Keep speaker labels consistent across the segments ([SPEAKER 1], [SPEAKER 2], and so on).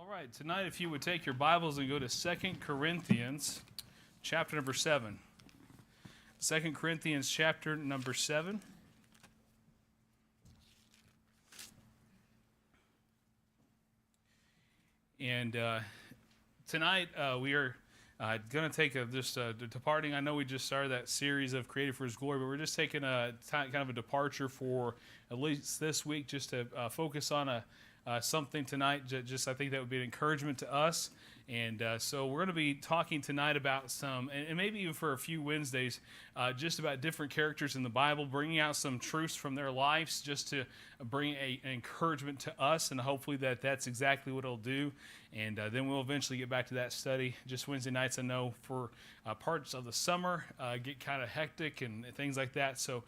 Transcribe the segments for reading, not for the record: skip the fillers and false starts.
[SPEAKER 1] All right, tonight if you would take your Bibles and go to Second Corinthians chapter number 7. 2 Corinthians chapter number 7. And tonight we are going to take departing. I know we just started that series of Created for His Glory, but we're just taking kind of a departure for at least this week just to focus on something tonight. Just I think that would be an encouragement to us. And so we're going to be talking tonight about some, and maybe even for a few Wednesdays, just about different characters in the Bible, bringing out some truths from their lives just to bring an encouragement to us, and hopefully that's exactly what it'll do. And then we'll eventually get back to that study. Just Wednesday nights, I know, for parts of the summer get kind of hectic and things like that, so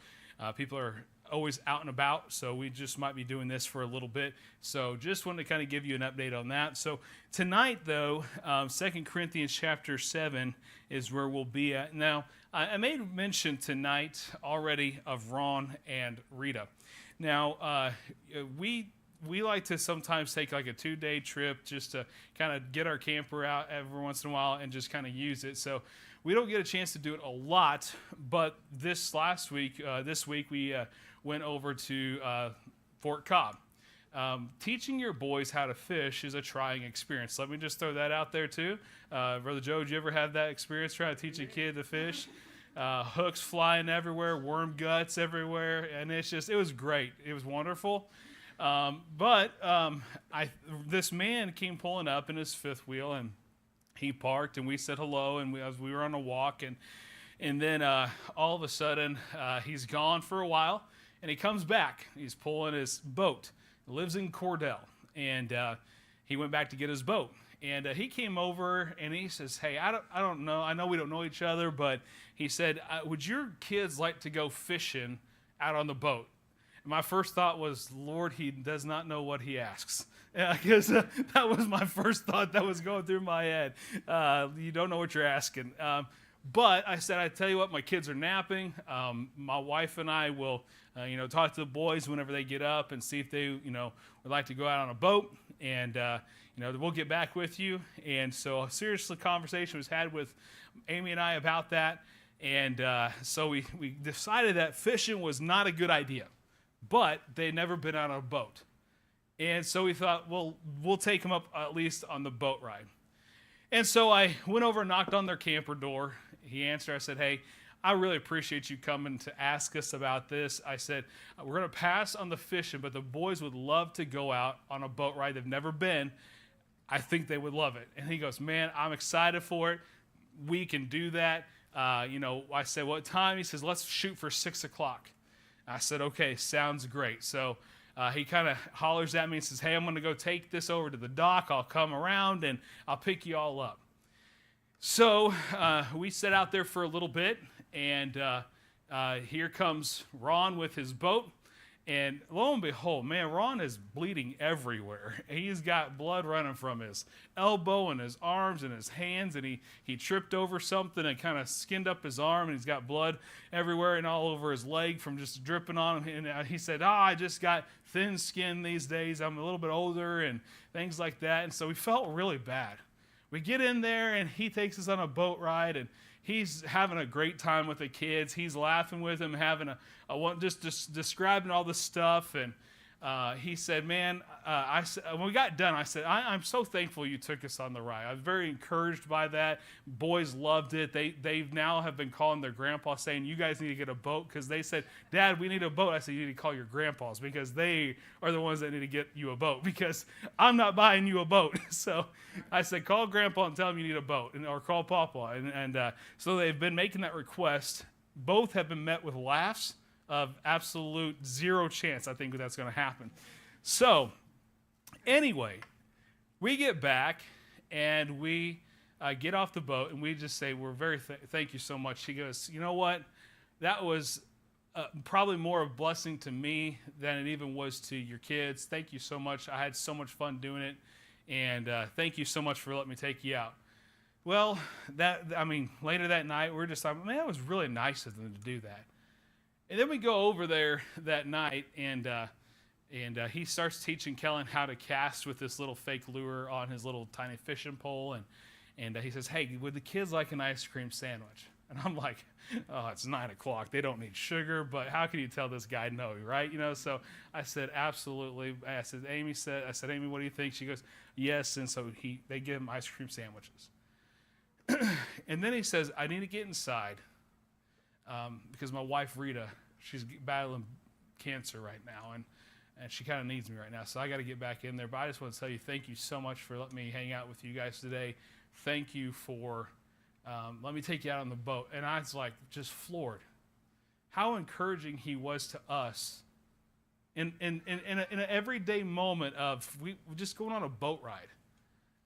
[SPEAKER 1] people are always out and about, so we just might be doing this for a little bit. So just wanted to kind of give you an update on that. So tonight, though, 2 Corinthians chapter 7 is where we'll be at. Now, I made mention tonight already of Ron and Rita. Now, we like to sometimes take like a 2-day trip just to kind of get our camper out every once in a while and just kind of use it. So we don't get a chance to do it a lot, but this week we went over to Fort Cobb. Teaching your boys how to fish is a trying experience. Let me just throw that out there too. Brother Joe, did you ever have that experience trying to teach a kid to fish? Hooks flying everywhere, worm guts everywhere, and it was great. It was wonderful. But this man came pulling up in his fifth wheel, and he parked, and we said hello, and we were on a walk, and then all of a sudden he's gone for a while, and he comes back. He's pulling his boat. He lives in Cordell, and he went back to get his boat. And he came over, and he says, "Hey, I don't know. I know we don't know each other, but," he said, "would your kids like to go fishing out on the boat?" And my first thought was, Lord, he does not know what he asks. Because that was my first thought that was going through my head. You don't know what you're asking. But I said, I tell you what, my kids are napping. My wife and I will, talk to the boys whenever they get up and see if they, would like to go out on a boat. And, we'll get back with you. And so a serious conversation was had with Amy and I about that. And so we decided that fishing was not a good idea. But they'd never been on a boat. And so we thought, well, we'll take them up at least on the boat ride. And so I went over and knocked on their camper door. He answered. I said, "Hey, I really appreciate you coming to ask us about this." I said, "We're going to pass on the fishing, but the boys would love to go out on a boat ride. They've never been. I think they would love it." And he goes, "Man, I'm excited for it. We can do that." I said, "What time?" He says, "Let's shoot for 6 o'clock. I said, "Okay, sounds great." So he kind of hollers at me and says, "Hey, I'm going to go take this over to the dock. I'll come around and I'll pick you all up." So we sat out there for a little bit, and here comes Ron with his boat. And lo and behold, man, Ron is bleeding everywhere. He's got blood running from his elbow and his arms and his hands, and he tripped over something and kind of skinned up his arm, and he's got blood everywhere and all over his leg from just dripping on him. And he said, I just got thin skin these days. I'm a little bit older and things like that. And so we felt really bad. We get in there, and he takes us on a boat ride, and he's having a great time with the kids. He's laughing with them, having just describing all the stuff. And he said, "Man," when we got done, I said, I'm so thankful you took us on the ride. I was very encouraged by that. Boys loved it. They now have been calling their grandpa saying, "You guys need to get a boat," because they said, "Dad, we need a boat." I said, "You need to call your grandpas, because they are the ones that need to get you a boat, because I'm not buying you a boat." So I said, "Call Grandpa and tell him you need a boat," or call Papa. And so they've been making that request. Both have been met with laughs of absolute zero chance I think that's going to happen. So anyway, we get back, and we get off the boat, and we just say, "We're very thank you so much." He goes, "You know what? That was probably more of a blessing to me than it even was to your kids. Thank you so much. I had so much fun doing it, and thank you so much for letting me take you out." Well, later that night, we're just like, man, that was really nice of them to do that. And then we go over there that night, and And he starts teaching Kellen how to cast with this little fake lure on his little tiny fishing pole. And he says, hey, would the kids like an ice cream sandwich? And I'm like, oh, it's 9 o'clock. They don't need sugar, but how can you tell this guy no, right? So I said, absolutely. I said, Amy, what do you think? She goes, yes. And so they give him ice cream sandwiches. And then he says, I need to get inside because my wife, Rita, she's battling cancer right now, and she kind of needs me right now. So I got to get back in there. But I just want to tell you, thank you so much for letting me hang out with you guys today. Thank you for let me take you out on the boat. And I was like just floored how encouraging he was to us in an everyday moment of we just going on a boat ride.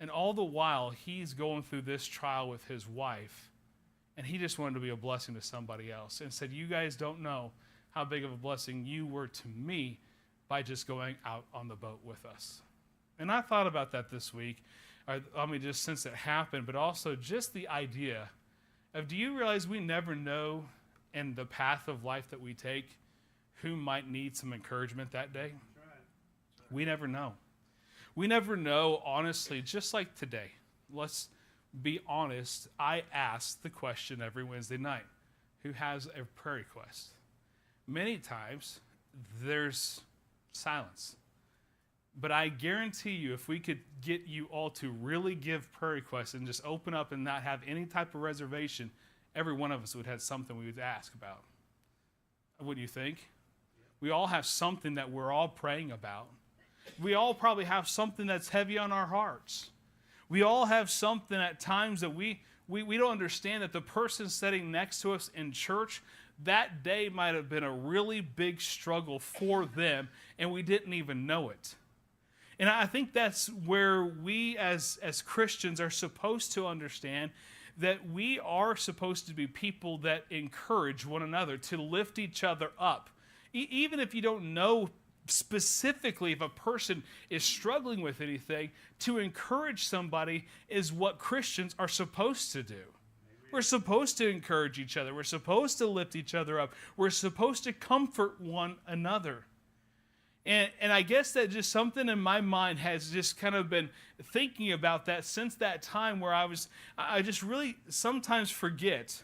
[SPEAKER 1] And all the while, he's going through this trial with his wife, and he just wanted to be a blessing to somebody else and said, you guys don't know how big of a blessing you were to me by just going out on the boat with us. And I thought about that this week, just since it happened, but also just the idea of, do you realize we never know in the path of life that we take who might need some encouragement that day? That's right. We never know. We never know, honestly, just like today. Let's be honest. I ask the question every Wednesday night, who has a prayer request? Many times, there's silence. But I guarantee you, if we could get you all to really give prayer requests and just open up and not have any type of reservation, every one of us would have something we would ask about. What do you think? We all have something that we're all praying about. We all probably have something that's heavy on our hearts. We all have something at times that we don't understand, that the person sitting next to us in church, that day might have been a really big struggle for them, and we didn't even know it. And I think that's where we as Christians are supposed to understand that we are supposed to be people that encourage one another, to lift each other up. Even if you don't know specifically if a person is struggling with anything, to encourage somebody is what Christians are supposed to do. We're supposed to encourage each other. We're supposed to lift each other up. We're supposed to comfort one another. And I guess that just something in my mind has just kind of been thinking about that since that time where I just really sometimes forget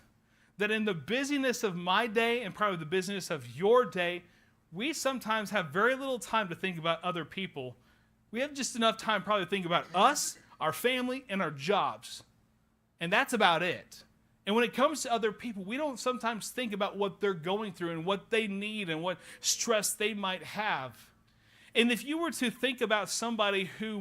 [SPEAKER 1] that in the busyness of my day and probably the busyness of your day, we sometimes have very little time to think about other people. We have just enough time probably to think about us, our family, and our jobs. And that's about it. And when it comes to other people, we don't sometimes think about what they're going through and what they need and what stress they might have. And if you were to think about somebody who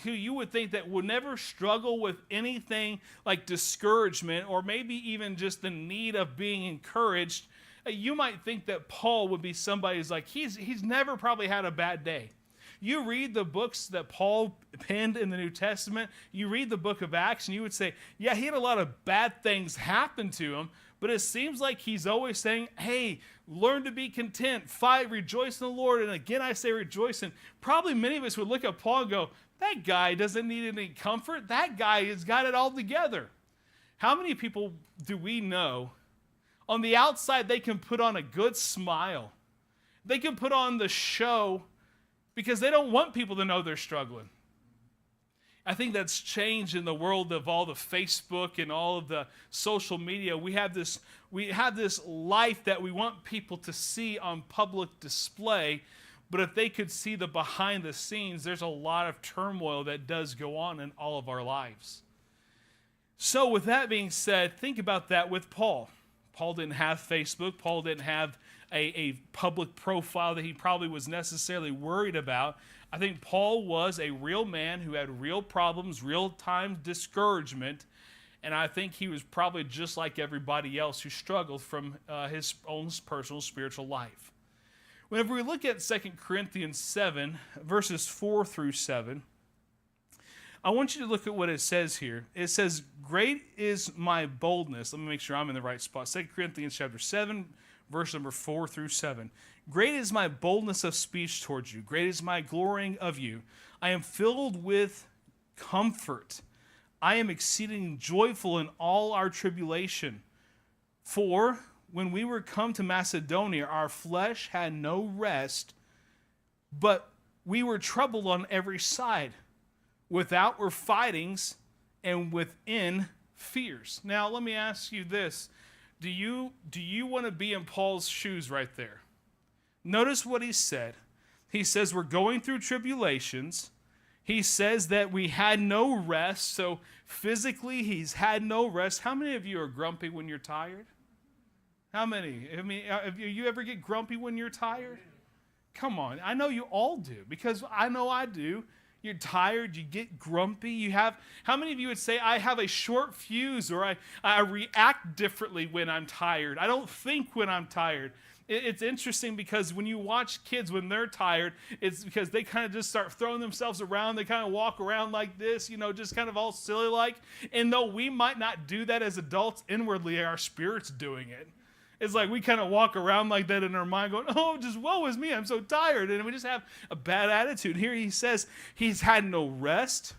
[SPEAKER 1] you would think that would never struggle with anything like discouragement or maybe even just the need of being encouraged, you might think that Paul would be somebody who's like, he's never probably had a bad day. You read the books that Paul penned in the New Testament, you read the book of Acts, and you would say, yeah, he had a lot of bad things happen to him, but it seems like he's always saying, hey, learn to be content, fight, rejoice in the Lord. And again, I say rejoice. And probably many of us would look at Paul and go, that guy doesn't need any comfort. That guy has got it all together. How many people do we know on the outside they can put on a good smile? They can put on the show because they don't want people to know they're struggling. I think that's changed in the world of all the Facebook and all of the social media. We have this life that we want people to see on public display, but if they could see the behind the scenes, there's a lot of turmoil that does go on in all of our lives. So with that being said, think about that with Paul. Paul didn't have Facebook. Paul didn't have a public profile that he probably was necessarily worried about. I think Paul was a real man who had real problems, real-time discouragement, and I think he was probably just like everybody else who struggled from his own personal spiritual life. Whenever we look at 2 Corinthians 7, verses 4 through 7, I want you to look at what it says here. It says, great is my boldness. Let me make sure I'm in the right spot. 2 Corinthians chapter 7, verse number 4 through 7. Great is my boldness of speech towards you. Great is my glorying of you. I am filled with comfort. I am exceeding joyful in all our tribulation. For when we were come to Macedonia, our flesh had no rest but we were troubled on every side. Without were fightings, and within fears. Now, let me ask you this. Do you want to be in Paul's shoes right there? Notice what he said. He says we're going through tribulations. He says that we had no rest. So physically, he's had no rest. How many of you are grumpy when you're tired? How many? I mean, you ever get grumpy when you're tired? Come on. I know you all do, because I know I do. You're tired, you get grumpy, how many of you would say, I have a short fuse, or I react differently when I'm tired? I don't think when I'm tired. It's interesting because when you watch kids when they're tired, it's because they kind of just start throwing themselves around. They kind of walk around like this, just kind of all silly like. And though we might not do that as adults, inwardly our spirit's doing it. It's like we kind of walk around like that in our mind going, oh, just woe is me, I'm so tired. And we just have a bad attitude. Here he says he's had no rest.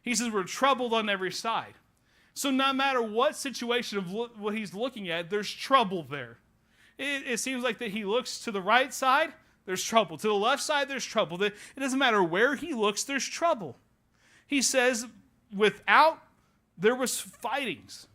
[SPEAKER 1] He says we're troubled on every side. So no matter what situation of what he's looking at, there's trouble there. It seems like that he looks to the right side, there's trouble. To the left side, there's trouble. It doesn't matter where he looks, there's trouble. He says without, there was fightings.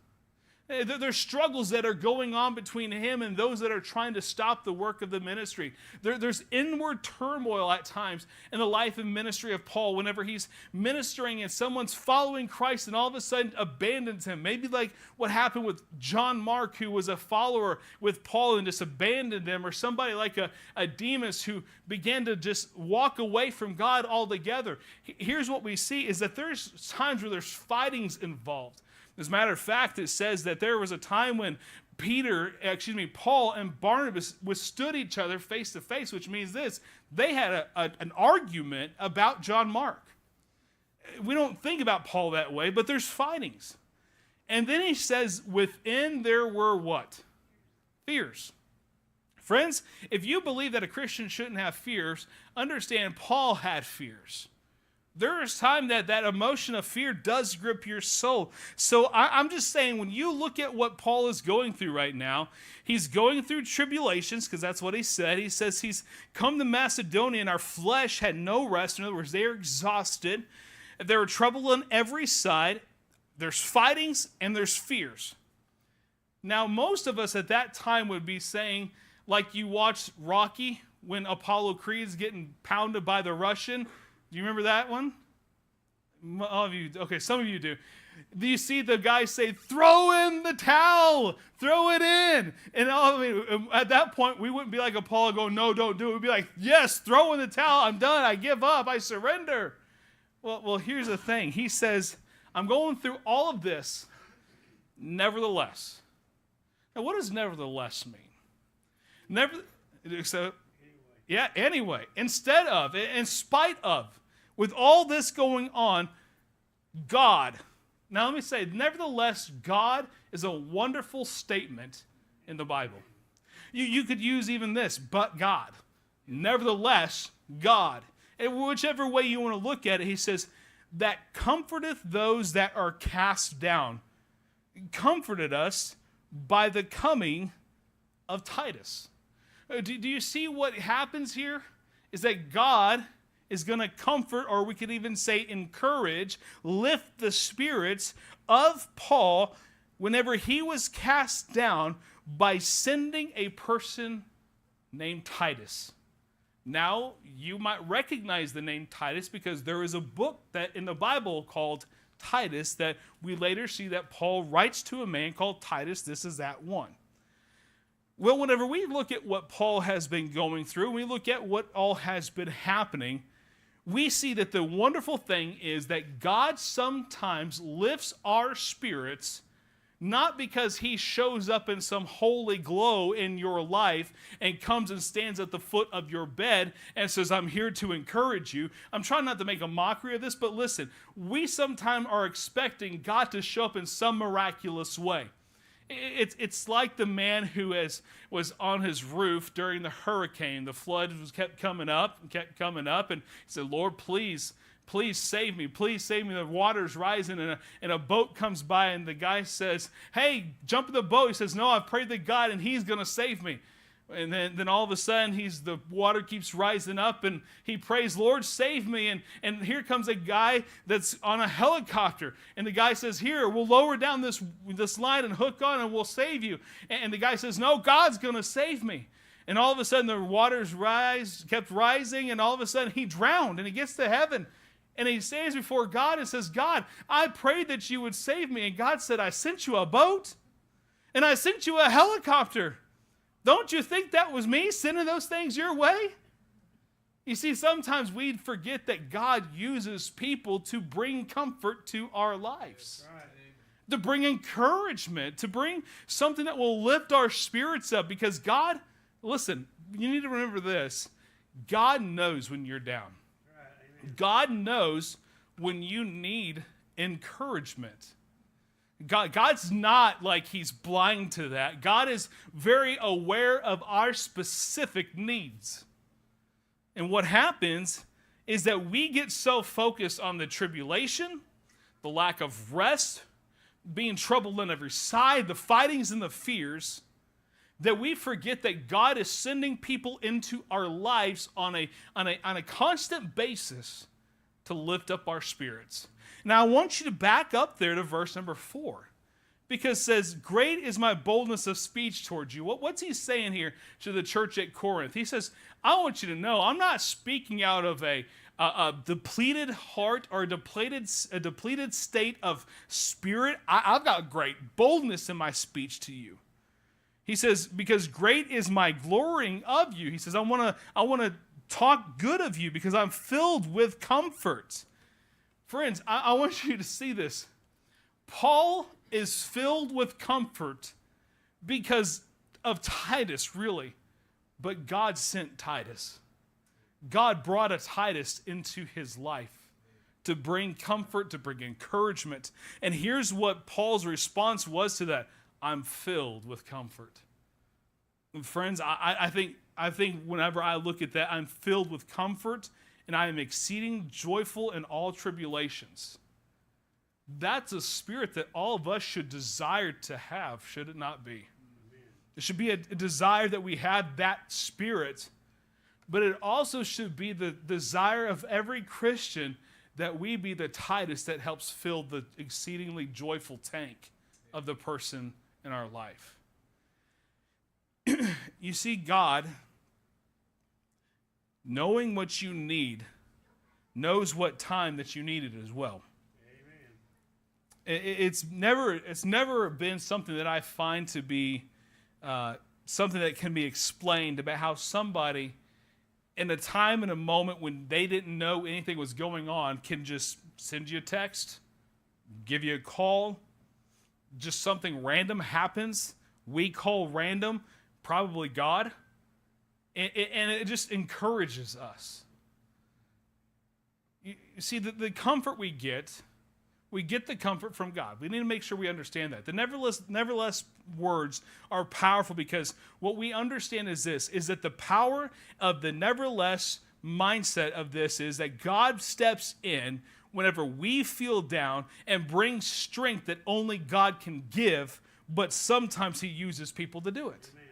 [SPEAKER 1] There's struggles that are going on between him and those that are trying to stop the work of the ministry. There's inward turmoil at times in the life and ministry of Paul whenever he's ministering and someone's following Christ and all of a sudden abandons him. Maybe like what happened with John Mark, who was a follower with Paul and just abandoned him, or somebody like a Demas who began to just walk away from God altogether. Here's what we see is that there's times where there's fightings involved. As a matter of fact, it says that there was a time when Paul and Barnabas withstood each other face to face, which means this: they had an argument about John Mark. We don't think about Paul that way, but there's fightings. And then he says, within there were what? Fears. Friends, if you believe that a Christian shouldn't have fears, understand Paul had fears. There is time that emotion of fear does grip your soul. So I'm just saying, when you look at what Paul is going through right now, he's going through tribulations, because that's what he said. He says he's come to Macedonia and our flesh had no rest. In other words, they are exhausted. There are trouble on every side. There's fightings and there's fears. Now, most of us at that time would be saying, like you watched Rocky when Apollo Creed's getting pounded by the Russian. Do you remember that one? All of you, okay, some of you do. Do you see the guy say, throw in the towel, throw it in? And at that point, we wouldn't be like Apollo going, no, don't do it. We'd be like, yes, throw in the towel, I'm done, I give up, I surrender. Well, here's the thing. He says, I'm going through all of this, nevertheless. Now, what does nevertheless mean? Anyway, instead of, in spite of, with all this going on, God. Now let me say, nevertheless, God is a wonderful statement in the Bible. You could use even this, but God. Nevertheless, God. And whichever way you want to look at it, he says, that comforteth those that are cast down, comforted us by the coming of Titus. Do you see what happens here? Is that God is going to comfort, or we could even say encourage, lift the spirits of Paul whenever he was cast down by sending a person named Titus. Now, you might recognize the name Titus because there is a book that in the Bible called Titus that we later see that Paul writes to a man called Titus. This is that one. Well, whenever we look at what Paul has been going through, we look at what all has been happening, we see that the wonderful thing is that God sometimes lifts our spirits, not because he shows up in some holy glow in your life and comes and stands at the foot of your bed and says, I'm here to encourage you. I'm trying not to make a mockery of this, but listen, we sometimes are expecting God to show up in some miraculous way. It's like the man who was on his roof during the hurricane. The flood kept coming up, and he said, Lord, please save me. Please save me. The water's rising, and a boat comes by, and the guy says, hey, jump in the boat. He says, no, I've prayed to God, and he's going to save me. And then all of a sudden, the water keeps rising up, and he prays, Lord, save me. And here comes a guy that's on a helicopter. And the guy says, here, we'll lower down this line and hook on, and we'll save you. And the guy says, no, God's going to save me. And all of a sudden, the waters kept rising, and all of a sudden, he drowned, and he gets to heaven. And he stands before God and says, God, I prayed that you would save me. And God said, I sent you a boat, and I sent you a helicopter. Don't you think that was me sending those things your way? You see, sometimes we forget that God uses people to bring comfort to our lives. Right. To bring encouragement, to bring something that will lift our spirits up. Because God, listen, you need to remember this. God knows when you're down. Right. God knows when you need encouragement. God's not like he's blind to that. God is very aware of our specific needs. And what happens is that we get so focused on the tribulation, the lack of rest, being troubled on every side, the fightings and the fears, that we forget that God is sending people into our lives on a constant basis to lift up our spirits. Now, I want you to back up there to verse number 4, because it says, great is my boldness of speech towards you. What's he saying here to the church at Corinth? He says, I want you to know, I'm not speaking out of a depleted heart or a depleted state of spirit. I've got great boldness in my speech to you. He says, because great is my glorying of you. He says, I want to talk good of you because I'm filled with comfort. Friends, I want you to see this. Paul is filled with comfort because of Titus, really. But God sent Titus. God brought a Titus into his life to bring comfort, to bring encouragement. And here's what Paul's response was to that. I'm filled with comfort. And friends, I think whenever I look at that, I'm filled with comfort, and I am exceeding joyful in all tribulations. That's a spirit that all of us should desire to have, should it not be? It should be a desire that we have that spirit, but it also should be the desire of every Christian that we be the Titus that helps fill the exceedingly joyful tank of the person in our life. You see, God, knowing what you need, knows what time that you need it as well. Amen. It's never been something that I find to be something that can be explained about how somebody in a time and a moment when they didn't know anything was going on can just send you a text, give you a call, just something random happens. We call random probably God, and it just encourages us. You see, the comfort we get the comfort from God. We need to make sure we understand that. The nevertheless words are powerful because what we understand is this, is that the power of the nevertheless mindset of this is that God steps in whenever we feel down and brings strength that only God can give, but sometimes he uses people to do it. Amen.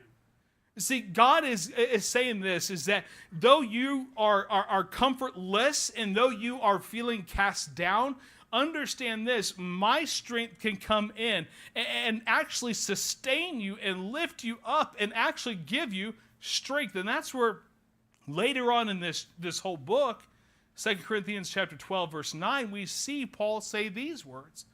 [SPEAKER 1] See, God is saying this, is that though you are comfortless and though you are feeling cast down, understand this, my strength can come in and actually sustain you and lift you up and actually give you strength. And that's where later on in this whole book, 2 Corinthians chapter 12, verse 9, we see Paul say these words.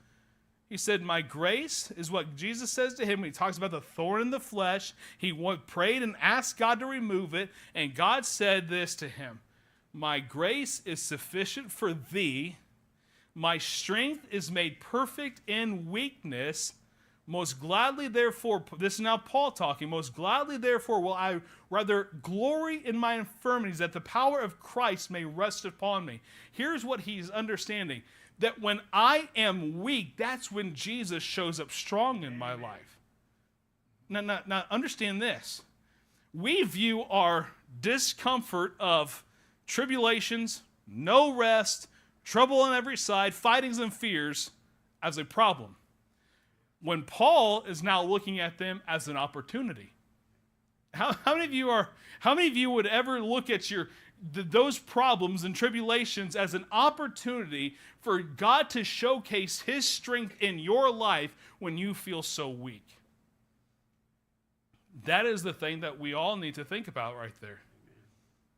[SPEAKER 1] He said, my grace is what Jesus says to him when he talks about the thorn in the flesh. He prayed and asked God to remove it, and God said this to him, my grace is sufficient for thee. My strength is made perfect in weakness. Most gladly, therefore, this is now Paul talking, most gladly, therefore, will I rather glory in my infirmities, that the power of Christ may rest upon me. Here's what he's understanding, that when I am weak, that's when Jesus shows up strong in my life. Now, understand this. We view our discomfort of tribulations, no rest, trouble on every side, fightings and fears as a problem, when Paul is now looking at them as an opportunity. How many of you would ever look at those problems and tribulations as an opportunity for God to showcase his strength in your life when you feel so weak? That is the thing that we all need to think about right there.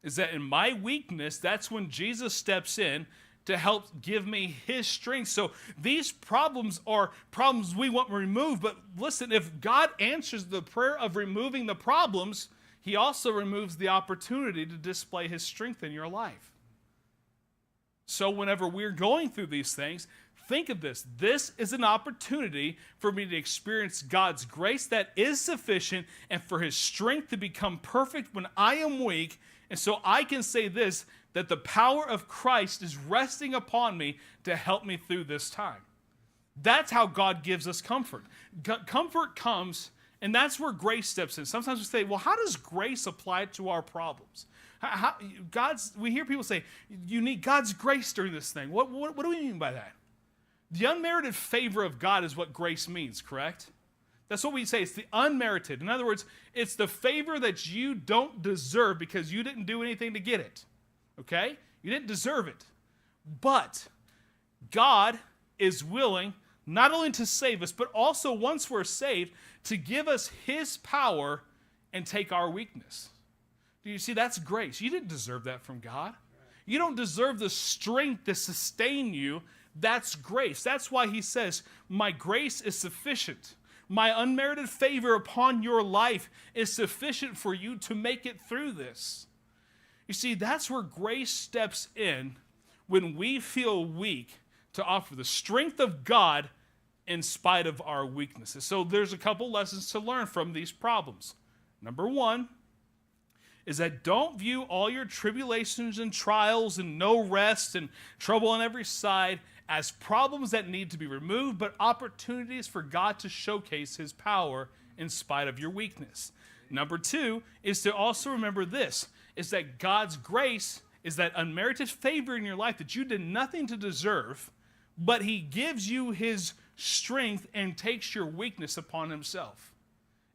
[SPEAKER 1] Is that in my weakness, that's when Jesus steps in to help give me his strength. So these problems are problems we want removed. But listen, if God answers the prayer of removing the problems, he also removes the opportunity to display his strength in your life. So whenever we're going through these things, think of this. This is an opportunity for me to experience God's grace that is sufficient and for his strength to become perfect when I am weak. And so I can say this, that the power of Christ is resting upon me to help me through this time. That's how God gives us comfort. Comfort comes, and that's where grace steps in. Sometimes we say, well, how does grace apply to our problems? We hear people say, you need God's grace during this thing. What do we mean by that? The unmerited favor of God is what grace means, correct? That's what we say. It's the unmerited. In other words, it's the favor that you don't deserve because you didn't do anything to get it. Okay? You didn't deserve it. But God is willing not only to save us, but also once we're saved, to give us his power and take our weakness. Do you see? That's grace. You didn't deserve that from God. You don't deserve the strength to sustain you. That's grace. That's why he says, my grace is sufficient. My unmerited favor upon your life is sufficient for you to make it through this. You see, that's where grace steps in when we feel weak to offer the strength of God in spite of our weaknesses. So there's a couple lessons to learn from these problems. Number one is that don't view all your tribulations and trials and no rest and trouble on every side as problems that need to be removed, but opportunities for God to showcase his power in spite of your weakness. Number two is to also remember this, is that God's grace is that unmerited favor in your life that you did nothing to deserve, but he gives you his strength and takes your weakness upon himself.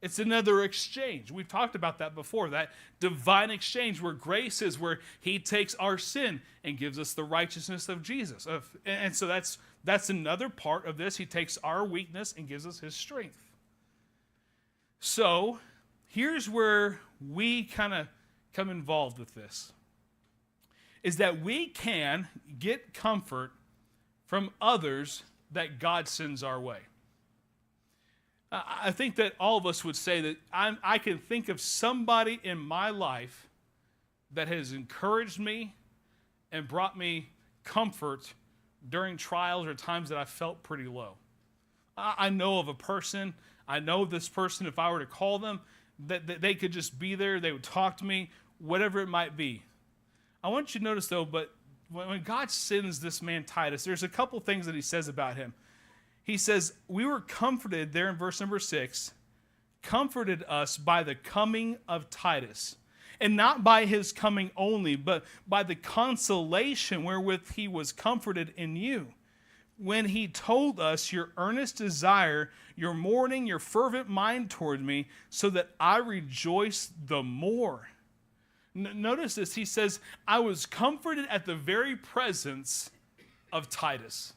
[SPEAKER 1] It's another exchange. We've talked about that before, that divine exchange where grace is where he takes our sin and gives us the righteousness of Jesus. And so that's another part of this. He takes our weakness and gives us his strength. So here's where we kind of come involved with this, is that we can get comfort from others that God sends our way. I think that all of us would say that I can think of somebody in my life that has encouraged me and brought me comfort during trials or times that I felt pretty low. I know of a person, I know this person, if I were to call them, that they could just be there, they would talk to me, whatever it might be. I want you to notice though, but when God sends this man Titus, there's a couple things that he says about him. He says, we were comforted, there in verse number 6, comforted us by the coming of Titus. And not by his coming only, but by the consolation wherewith he was comforted in you. When he told us your earnest desire, your mourning, your fervent mind toward me, so that I rejoice the more. Notice this, he says, I was comforted at the very presence of Titus.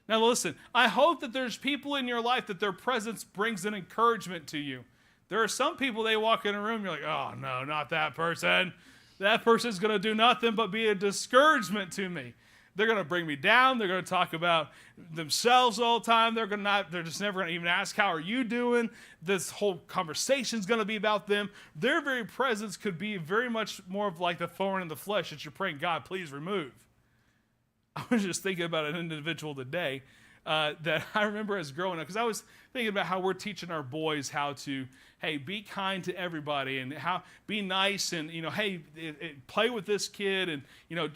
[SPEAKER 1] Now listen, I hope that there's people in your life that their presence brings an encouragement to you. There are some people, they walk in a room, you're like, oh no, not that person. That person's going to do nothing but be a discouragement to me. They're going to bring me down. They're going to talk about themselves all the time. They're just never going to even ask, how are you doing? This whole conversation's going to be about them. Their very presence could be very much more of like the thorn in the flesh that you're praying, God, please remove. I was just thinking about an individual today that I remember as growing up, because I was thinking about how we're teaching our boys how to, hey, be kind to everybody and how be nice and, hey, play with this kid and,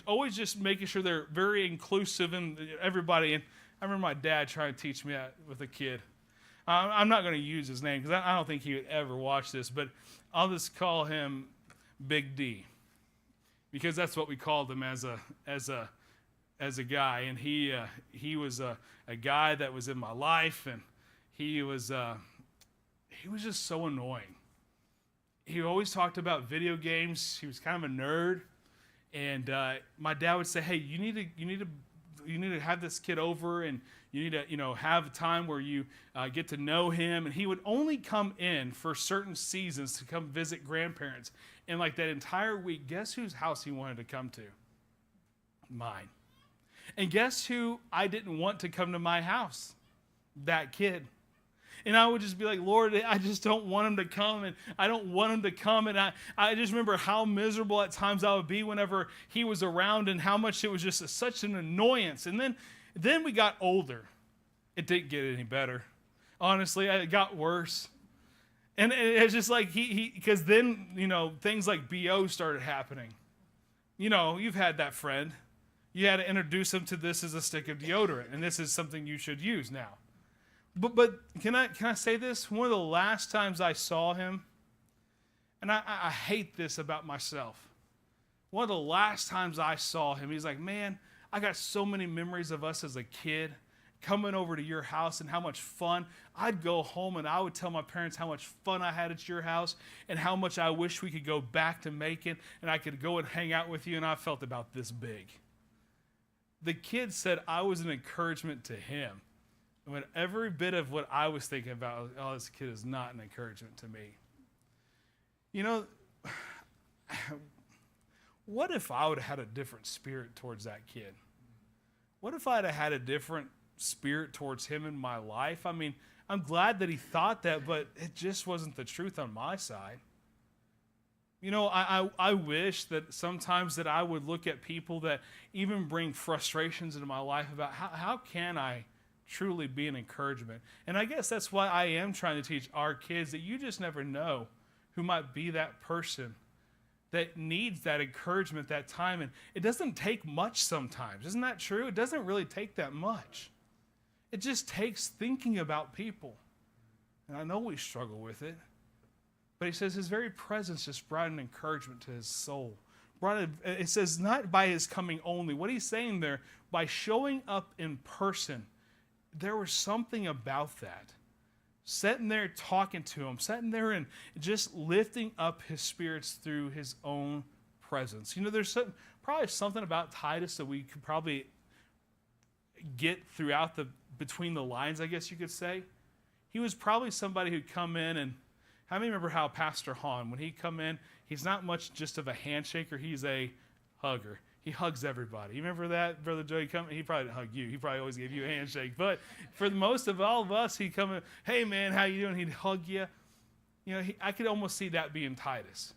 [SPEAKER 1] always just making sure they're very inclusive and everybody. And I remember my dad trying to teach me that with a kid. I'm not going to use his name because I don't think he would ever watch this, but I'll just call him Big D because that's what we called him as a guy, and he was a guy that was in my life, and he was just so annoying. he always talked about video games. He was kind of a nerd. And my dad would say, hey, you need to have this kid over, and you need to, have a time where you get to know him. And he would only come in for certain seasons to come visit grandparents. And like that entire week, guess whose house he wanted to come to? Mine. And guess who I didn't want to come to my house? That kid. And I would just be like, Lord, I just don't want him to come, and I don't want him to come. And I just remember how miserable at times I would be whenever he was around, and how much it was just such an annoyance. And then we got older. It didn't get any better. Honestly, it got worse. And it's just like because then, things like BO started happening. You've had that friend. You had to introduce him to this as a stick of deodorant, and this is something you should use now. But can I say this? One of the last times I saw him, and I hate this about myself. One of the last times I saw him, he's like, man, I got so many memories of us as a kid coming over to your house and how much fun. I'd go home and I would tell my parents how much fun I had at your house and how much I wish we could go back to Macon and I could go and hang out with you, and I felt about this big. The kid said I was an encouragement to him. When every bit of what I was thinking about, oh, this kid is not an encouragement to me. What if I would have had a different spirit towards that kid? What if I'd have had a different spirit towards him in my life? I mean, I'm glad that he thought that, but it just wasn't the truth on my side. I wish that sometimes that I would look at people that even bring frustrations into my life about how can I truly be an encouragement. And I guess that's why I am trying to teach our kids that you just never know who might be that person that needs that encouragement, that time. And it doesn't take much sometimes. Isn't that true? It doesn't really take that much. It just takes thinking about people. And I know we struggle with it. But he says his very presence just brought an encouragement to his soul. It says not by his coming only. What he's saying there, by showing up in person, there was something about that. Sitting there talking to him, sitting there and just lifting up his spirits through his own presence. There's probably something about Titus that we could probably get throughout between the lines, I guess you could say. He was probably somebody who'd come in, and how many remember how Pastor Hahn, when he'd come in, he's not much just of a handshaker, he's a hugger. He hugs everybody. You remember that, Brother Joe? He probably didn't hug you. He probably always gave you a handshake. But for most of all of us, he'd come in, hey, man, how you doing? He'd hug you. I could almost see that being Titus.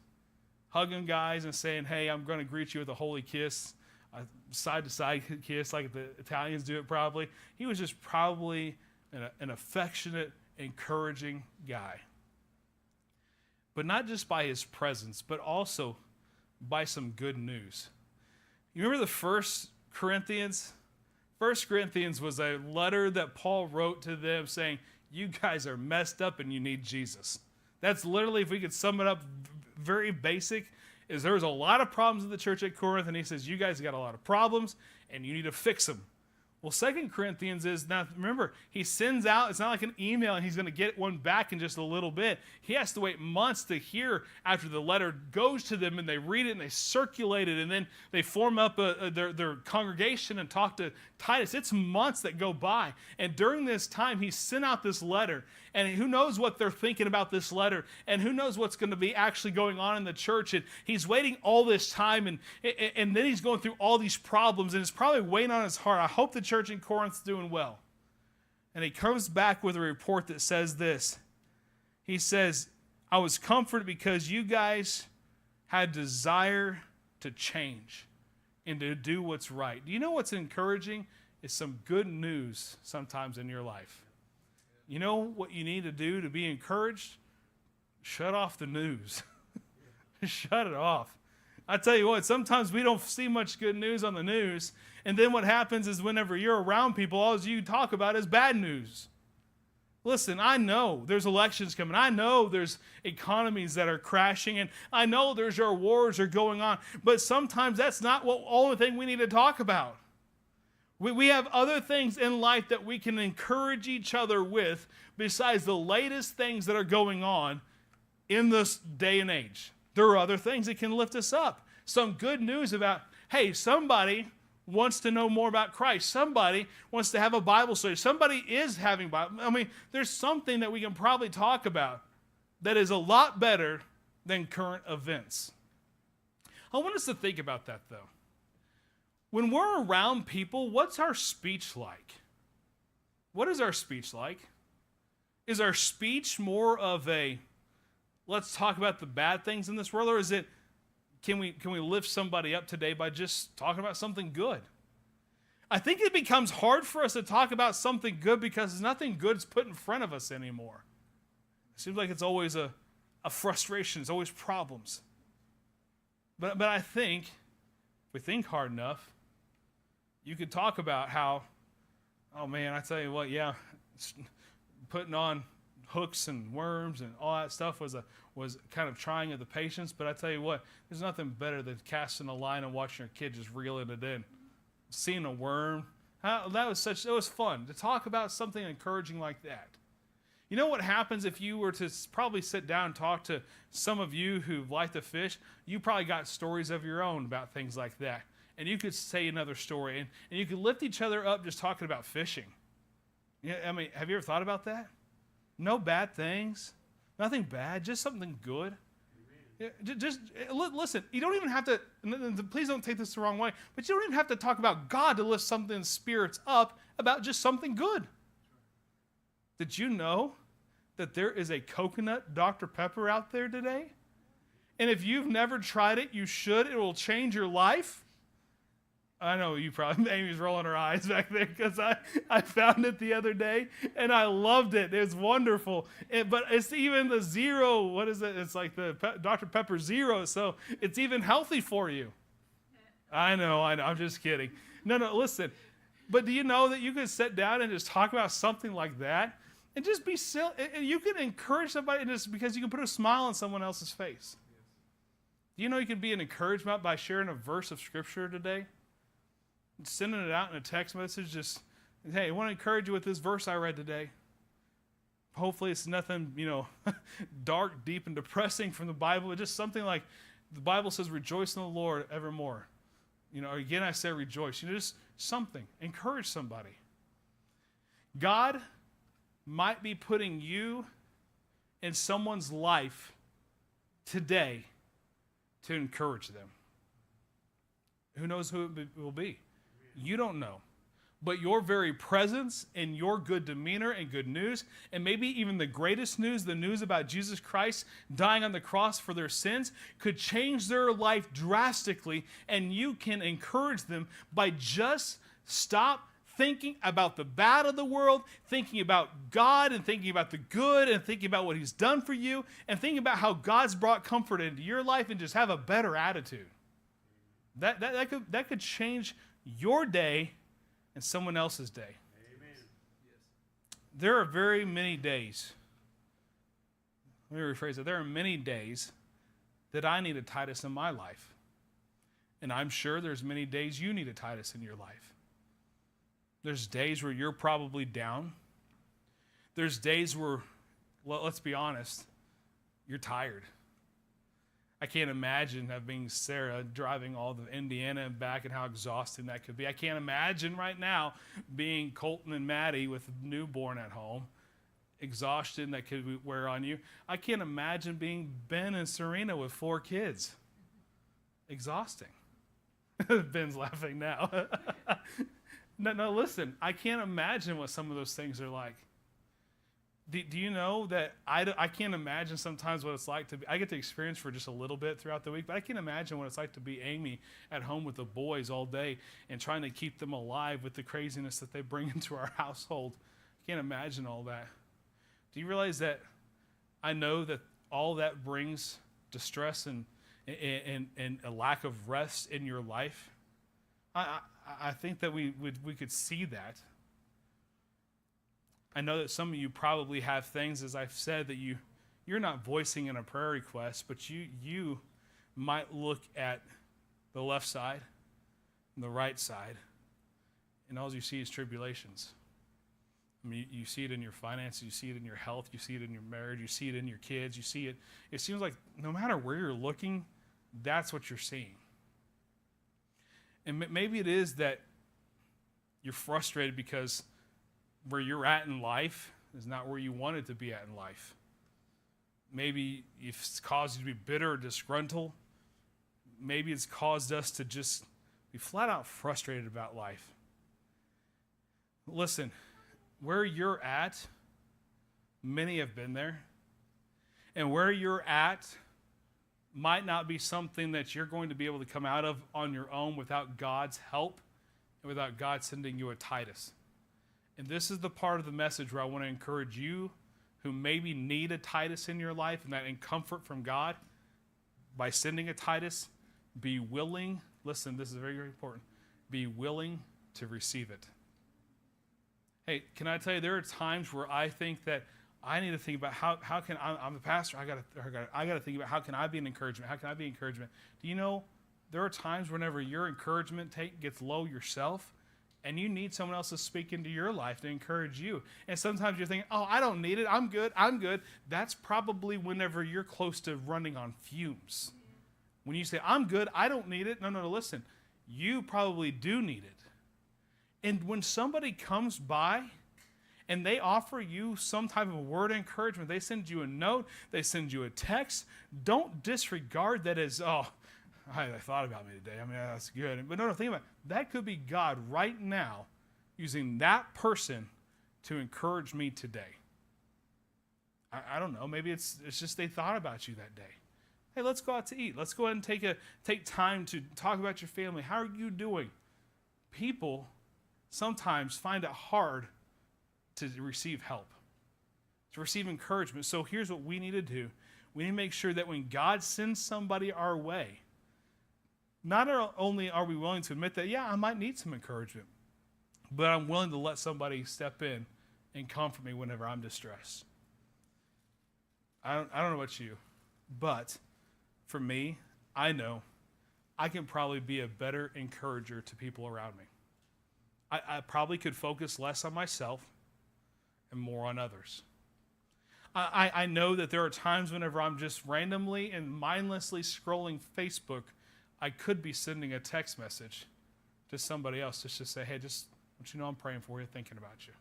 [SPEAKER 1] Hugging guys and saying, hey, I'm going to greet you with a holy kiss, a side-to-side kiss like the Italians do it probably. He was just probably an affectionate, encouraging guy. But not just by his presence, but also by some good news. You remember the 1 Corinthians? 1 Corinthians was a letter that Paul wrote to them saying, you guys are messed up and you need Jesus. That's literally, if we could sum it up very basic, is there was a lot of problems in the church at Corinth, and he says, you guys got a lot of problems and you need to fix them. Well, 2 Corinthians is, now remember, he sends out, it's not like an email and he's going to get one back in just a little bit. He has to wait months to hear after the letter goes to them, and they read it and they circulate it, and then they form up their congregation and talk to Titus. It's months that go by. And during this time, he sent out this letter, and who knows what they're thinking about this letter, and who knows what's going to be actually going on in the church. And he's waiting all this time, and then he's going through all these problems, and it's probably weighing on his heart. I hope the church in Corinth's doing well. And he comes back with a report that says this. He says, I was comforted because you guys had desire to change and to do what's right. Do you know what's encouraging? Is some good news sometimes in your life. You know what you need to do to be encouraged? Shut off the news. Shut it off. I tell you what, sometimes we don't see much good news on the news, and then what happens is whenever you're around people, all you talk about is bad news. Listen, I know there's elections coming. I know there's economies that are crashing, and I know there's our wars are going on, but sometimes that's not the only thing we need to talk about. We have other things in life that we can encourage each other with besides the latest things that are going on in this day and age. There are other things that can lift us up. Some good news about, hey, somebody wants to know more about Christ. Somebody wants to have a Bible study. Somebody is having Bible. I mean, there's something that we can probably talk about that is a lot better than current events. I want us to think about that, though. When we're around people, what's our speech like? What is our speech like? Is our speech more of a, let's talk about the bad things in this world, or is it, can we lift somebody up today by just talking about something good? I think it becomes hard for us to talk about something good because nothing good's put in front of us anymore. It seems like it's always a frustration. It's always problems. But I think, if we think hard enough, you could talk about how, oh man, I tell you what, yeah, putting on hooks and worms and all that stuff was kind of trying of the patience. But I tell you what, there's nothing better than casting a line and watching your kid just reeling it in. Seeing a worm, it was fun to talk about something encouraging like that. You know what happens if you were to probably sit down and talk to some of you who like to fish? You probably got stories of your own about things like that. And you could say another story, and you could lift each other up just talking about fishing. Yeah, I mean, have you ever thought about that? No bad things, nothing bad, just something good. Yeah, just listen, you don't even have to, please don't take this the wrong way, but you don't even have to talk about God to lift something's spirits up about just something good. Did you know that there is a coconut Dr. Pepper out there today? And if you've never tried it, you should. It will change your life. I know you probably, Amy's rolling her eyes back there because I found it the other day and I loved it. It's wonderful. But it's even the zero, what is it? It's like the Dr. Pepper Zero, so it's even healthy for you. I know, I'm just kidding. No, listen. But do you know that you could sit down and just talk about something like that and just be silly? And you can encourage somebody just because you can put a smile on someone else's face. Do you know you can be an encouragement by sharing a verse of Scripture today? Sending it out in a text message, just, hey, I want to encourage you with this verse I read today. Hopefully it's nothing, dark, deep, and depressing from the Bible, but just something like the Bible says, rejoice in the Lord evermore. Again, I say rejoice. Just something. Encourage somebody. God might be putting you in someone's life today to encourage them. Who knows who it will be? You don't know. But your very presence and your good demeanor and good news, and maybe even the greatest news, the news about Jesus Christ dying on the cross for their sins, could change their life drastically, and you can encourage them by just stop thinking about the bad of the world, thinking about God and thinking about the good and thinking about what He's done for you, and thinking about how God's brought comfort into your life and just have a better attitude. That could change your day and someone else's day. Amen. There are very many days. Let me rephrase that. There are many days that I need a Titus in my life. And I'm sure there's many days you need a Titus in your life. There's days where you're probably down. There's days where, well, let's be honest, you're tired. I can't imagine being Sarah driving all the Indiana and back and how exhausting that could be. I can't imagine right now being Colton and Maddie with a newborn at home. Exhaustion that could wear on you. I can't imagine being Ben and Serena with 4 kids. Exhausting. Ben's laughing now. No, listen. I can't imagine what some of those things are like. Do you know that I can't imagine sometimes what it's like to be, I get to experience for just a little bit throughout the week, but I can't imagine what it's like to be Amy at home with the boys all day and trying to keep them alive with the craziness that they bring into our household. I can't imagine all that. Do you realize that I know that all that brings distress and a lack of rest in your life? I think that we could see that. I know that some of you probably have things, as I've said, that you're not voicing in a prayer request, but you might look at the left side and the right side, and all you see is tribulations. I mean, you see it in your finances, you see it in your health, you see it in your marriage, you see it in your kids, you see it. It seems like no matter where you're looking, that's what you're seeing. And maybe it is that you're frustrated because where you're at in life is not where you wanted to be at in life. Maybe it's caused you to be bitter or disgruntled. Maybe it's caused us to just be flat out frustrated about life. Listen, where you're at, many have been there. And where you're at might not be something that you're going to be able to come out of on your own without God's help and without God sending you a Titus. And this is the part of the message where I want to encourage you who maybe need a Titus in your life and that in comfort from God. By sending a Titus, be willing, listen, this is very, very important, be willing to receive it. Hey, can I tell you, there are times where I think that I need to think about how can I'm the pastor. I got to think about how can I be an encouragement? How can I be encouragement? Do you know there are times whenever your encouragement gets low yourself, and you need someone else to speak into your life to encourage you. And sometimes you're thinking, "Oh, I don't need it. I'm good." That's probably whenever you're close to running on fumes. When you say, "I'm good. I don't need it." No. Listen, you probably do need it. And when somebody comes by and they offer you some type of word of encouragement, they send you a note, they send you a text, don't disregard that as, "Oh, they thought about me today. I mean, that's good." But no, think about it. That could be God right now using that person to encourage me today. I don't know. Maybe it's just they thought about you that day. Hey, let's go out to eat. Let's go ahead and take time to talk about your family. How are you doing? People sometimes find it hard to receive help, to receive encouragement. So here's what we need to do. We need to make sure that when God sends somebody our way, not only are we willing to admit that, yeah, I might need some encouragement, but I'm willing to let somebody step in and comfort me whenever I'm distressed. I don't know about you, but for me, I know I can probably be a better encourager to people around me. I probably could focus less on myself and more on others. I know that there are times whenever I'm just randomly and mindlessly scrolling Facebook, I could be sending a text message to somebody else just to say, "Hey, just want you to know I'm praying for you, thinking about you."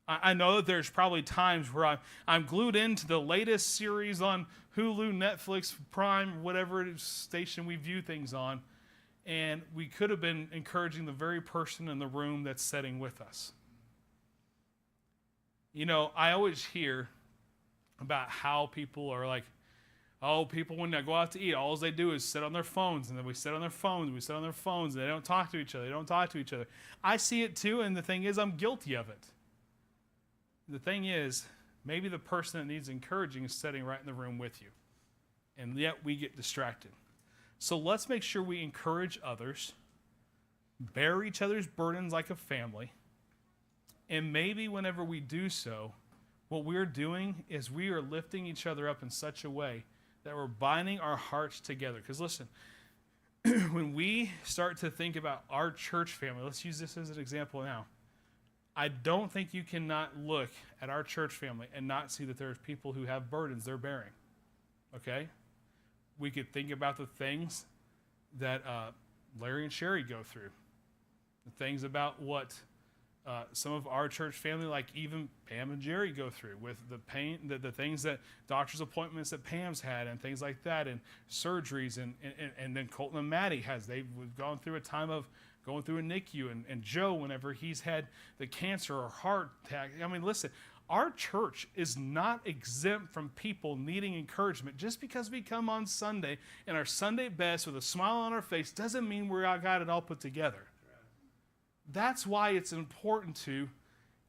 [SPEAKER 1] I know that there's probably times where I'm glued into the latest series on Hulu, Netflix, Prime, whatever station we view things on, and we could have been encouraging the very person in the room that's sitting with us. You know, I always hear about how people are like, "Oh, people when they go out to eat, all they do is sit on their phones, and then we sit on their phones, and they don't talk to each other, I see it too, and the thing is, I'm guilty of it. The thing is, maybe the person that needs encouraging is sitting right in the room with you, and yet we get distracted. So let's make sure we encourage others, bear each other's burdens like a family, and maybe whenever we do so, what we're doing is we are lifting each other up in such a way that we're binding our hearts together. Because listen, when we start to think about our church family, let's use this as an example now. I don't think you cannot look at our church family and not see that there's people who have burdens they're bearing. Okay? We could think about the things that Larry and Sherry go through. The things about what some of our church family, like even Pam and Jerry, go through with the pain, the things that doctor's appointments that Pam's had and things like that, and surgeries, and then Colton and Maddie they've gone through a time of going through a NICU, and Joe, whenever he's had the cancer or heart attack. I mean, listen, our church is not exempt from people needing encouragement. Just because we come on Sunday in our Sunday best with a smile on our face doesn't mean we got it all put together. That's why it's important to,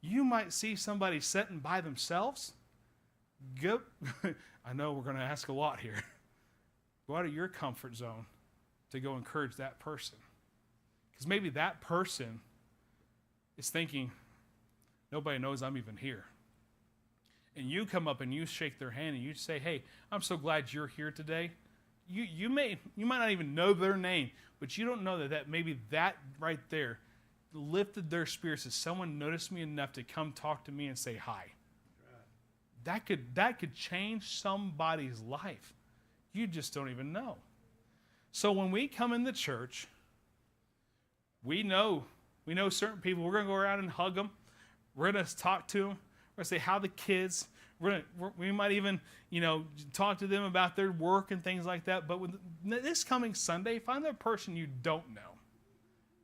[SPEAKER 1] you might see somebody sitting by themselves. Go, I know we're going to ask a lot here. Go out of your comfort zone to go encourage that person. Because maybe that person is thinking, nobody knows I'm even here. And you come up and you shake their hand and you say, "Hey, I'm so glad you're here today." You might not even know their name, but you don't know that maybe that right there lifted their spirits is someone noticed me enough to come talk to me and say hi. That could change somebody's life. You just don't even know. So when we come in the church, we know certain people. We're going to go around and hug them. We're going to talk to them. We're going to say, how the kids. We might even, talk to them about their work and things like that. But this coming Sunday, find that person you don't know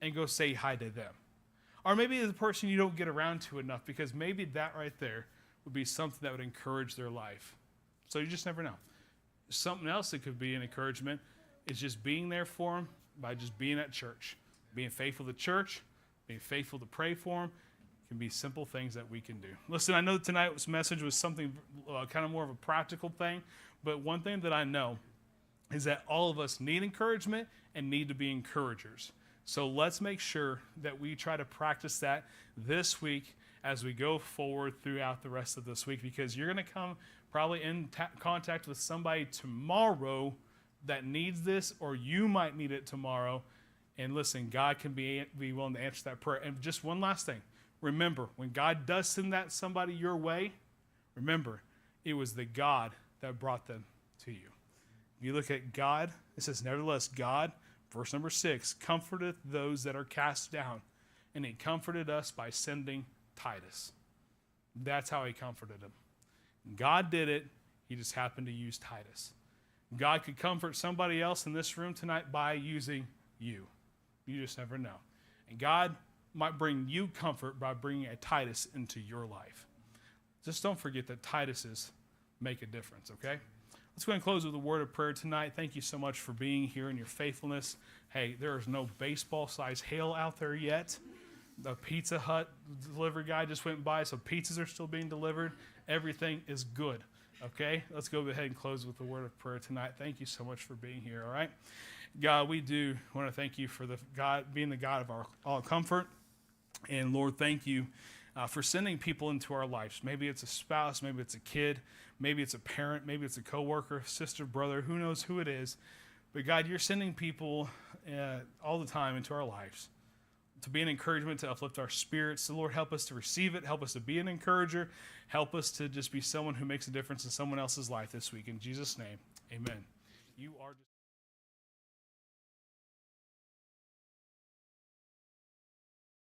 [SPEAKER 1] and go say hi to them. Or maybe the person you don't get around to enough, because maybe that right there would be something that would encourage their life. So you just never know. Something else that could be an encouragement is just being there for them by just being at church. Being faithful to church, being faithful to pray for them, can be simple things that we can do. Listen, I know tonight's message was something kind of more of a practical thing, but one thing that I know is that all of us need encouragement and need to be encouragers. So let's make sure that we try to practice that this week as we go forward throughout the rest of this week, because you're going to come probably in contact with somebody tomorrow that needs this, or you might need it tomorrow. And listen, God can be willing to answer that prayer. And just one last thing. Remember, when God does send that somebody your way, remember, it was the God that brought them to you. If you look at God, it says, nevertheless, God, verse number 6, comforteth those that are cast down. And he comforted us by sending Titus. That's how he comforted them. God did it. He just happened to use Titus. God could comfort somebody else in this room tonight by using you. You just never know. And God might bring you comfort by bringing a Titus into your life. Just don't forget that Tituses make a difference, okay? Let's go ahead and close with a word of prayer tonight. Thank you so much for being here and your faithfulness. Hey, there is no baseball-sized hail out there yet. The Pizza Hut delivery guy just went by, so pizzas are still being delivered. Everything is good, okay? Let's go ahead and close with a word of prayer tonight. Thank you so much for being here, all right? God, we do want to thank you for being the God of our all comfort. And Lord, thank you for sending people into our lives. Maybe it's a spouse, maybe it's a kid, maybe it's a parent, maybe it's a coworker, sister, brother, who knows who it is. But God, you're sending people all the time into our lives to be an encouragement, to uplift our spirits. So Lord, help us to receive it. Help us to be an encourager. Help us to just be someone who makes a difference in someone else's life this week. In Jesus' name, amen. You are